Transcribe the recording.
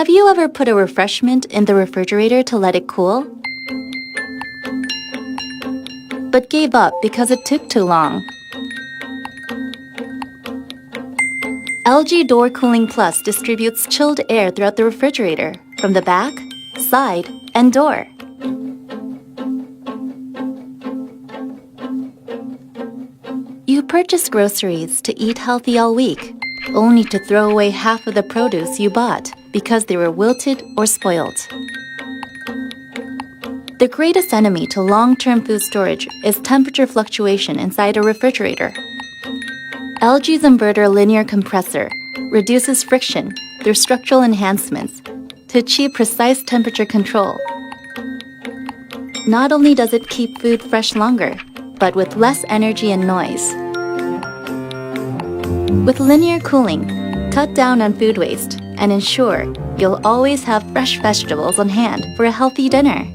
Have you ever put a refreshment in the refrigerator to let it cool, but gave up because it took too long? LG Door Cooling Plus distributes chilled air throughout the refrigerator, from the back, side, and door. You purchase groceries to eat healthy all week, only to throw away half of the produce you bought because they were wilted or spoiled. The greatest enemy to long-term food storage is temperature fluctuation inside a refrigerator. LG's Inverter linear compressor reduces friction through structural enhancements to achieve precise temperature control. Not only does it keep food fresh longer, but with less energy and noise. With linear cooling, cut down on food waste and ensure you'll always have fresh vegetables on hand for a healthy dinner.